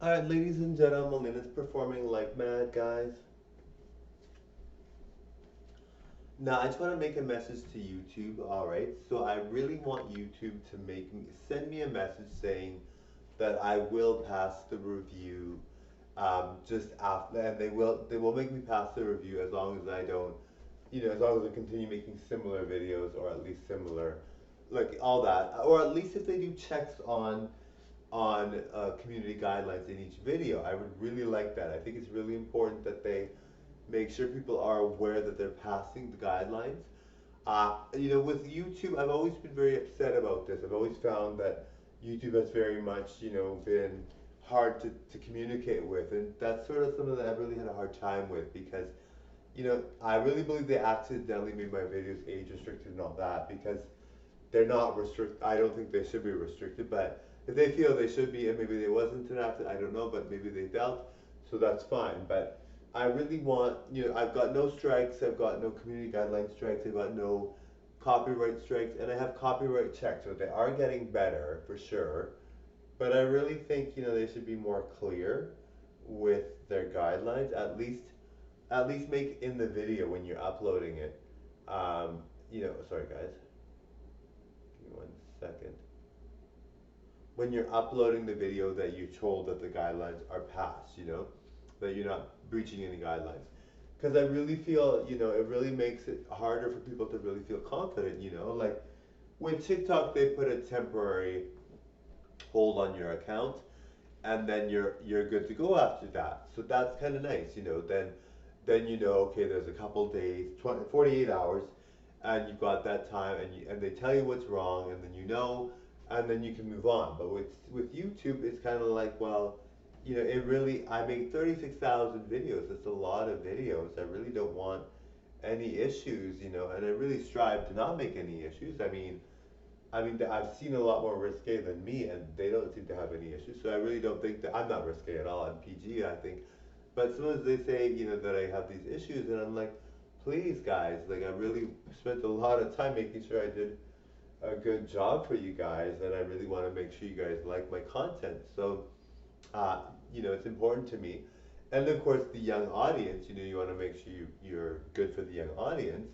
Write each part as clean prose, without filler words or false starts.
Alright, ladies and gentlemen, it's performing like mad, guys. Now, I just want to make a message to YouTube, alright? So I really want YouTube to send me a message saying that I will pass the review just after, and they will make me pass the review as long as I don't, as long as I continue making similar videos or at least similar, like all that, or at least if they do checks on community guidelines in each video. I would really like that. I think it's really important that they make sure people are aware that they're passing the guidelines. With YouTube, I've always been very upset about this. I've always found that YouTube has very much, been hard to communicate with, and that's sort of something that I've really had a hard time with because, I really believe they accidentally made my videos age restricted and all that because they're not restricted. I don't think they should be restricted, but if they feel they should be, and maybe they wasn't enacted, I don't know, but maybe they felt, so that's fine. But I really want, I've got no strikes, I've got no community guideline strikes, I've got no copyright strikes, and I have copyright checks, so they are getting better for sure. But I really think, they should be more clear with their guidelines. At least make in the video when you're uploading it. Sorry guys, give me 1 second. When you're uploading the video that you're told that the guidelines are passed, that you're not breaching any guidelines. Because I really feel, it really makes it harder for people to really feel confident, like with TikTok, they put a temporary hold on your account and then you're good to go after that. So that's kind of nice, then okay, there's a couple days, 48 hours, and you've got that time, and they tell you what's wrong, and then and then you can move on. But with YouTube, it's kind of like, well, it really, I make 36,000 videos. It's a lot of videos. I really don't want any issues, and I really strive to not make any issues. I mean, I've seen a lot more risque than me, and they don't seem to have any issues. So I really don't think that I'm not risque at all. I'm PG, I think. But sometimes they say, that I have these issues, and I'm like, please, guys, like I really spent a lot of time making sure I did a good job for you guys, and I really want to make sure you guys like my content. So, uh, it's important to me. And of course, the young audience, you want to make sure you're good for the young audience.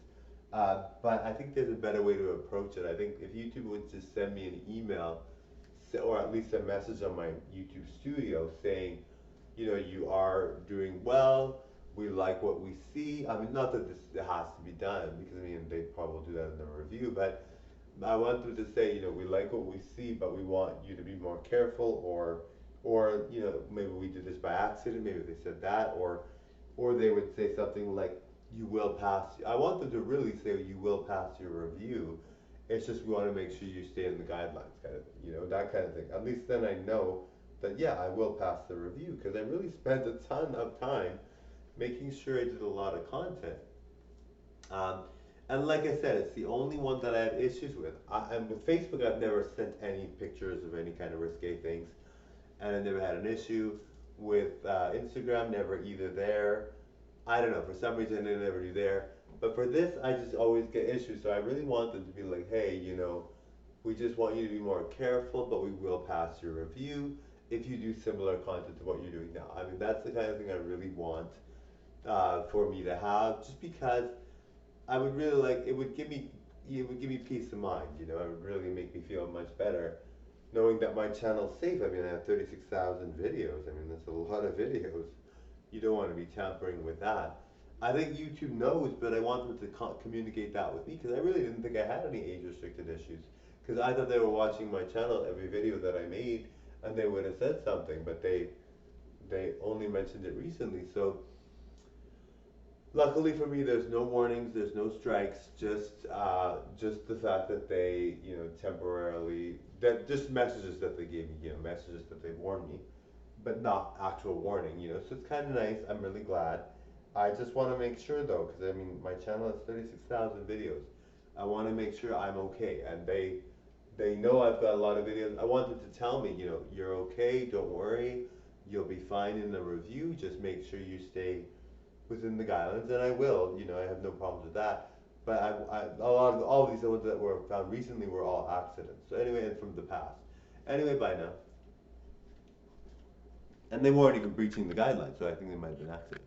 But I think there's a better way to approach it. I think if YouTube would just send me an email, or at least a message on my YouTube studio saying, you are doing well, we like what we see. I mean, not that this has to be done, because I mean, they probably will do that in the review, but I want them to say, we like what we see, but we want you to be more careful, or maybe we did this by accident, maybe they said that, or they would say something like, you will pass. I want them to really say you will pass your review. It's just we want to make sure you stay in the guidelines, kind of, that kind of thing. At least then I know that yeah, I will pass the review because I really spent a ton of time making sure I did a lot of content. Um, and like I said, it's the only one that I have issues with. And with Facebook, I've never sent any pictures of any kind of risque things, and I never had an issue. With Instagram, never either there. I don't know, for some reason they never do there. But for this, I just always get issues. So I really want them to be like, hey, we just want you to be more careful, but we will pass your review if you do similar content to what you're doing now. I mean, that's the kind of thing I really want for me to have, just because I would really like it would give me peace of mind. It would really make me feel much better knowing that my channel's safe. I mean, I have 36,000 videos. I mean, that's a lot of videos. You don't want to be tampering with that. I think YouTube knows, but I want them to communicate that with me because I really didn't think I had any age restricted issues. Because I thought they were watching my channel every video that I made, and they would have said something, but they only mentioned it recently. So luckily for me, there's no warnings, there's no strikes, just the fact that they, temporarily, that just messages that they gave me, messages that they warned me, but not actual warning, so it's kind of nice. I'm really glad. I just want to make sure though, because I mean, my channel has 36,000 videos. I want to make sure I'm okay, and they know I've got a lot of videos. I want them to tell me, you're okay, don't worry, you'll be fine in the review, just make sure you stay within the guidelines, and I will. I have no problems with that. But a lot of all of these ones that were found recently were all accidents. So anyway, and from the past. Anyway, bye now. And and they weren't even breaching the guidelines, so I think they might have been accident.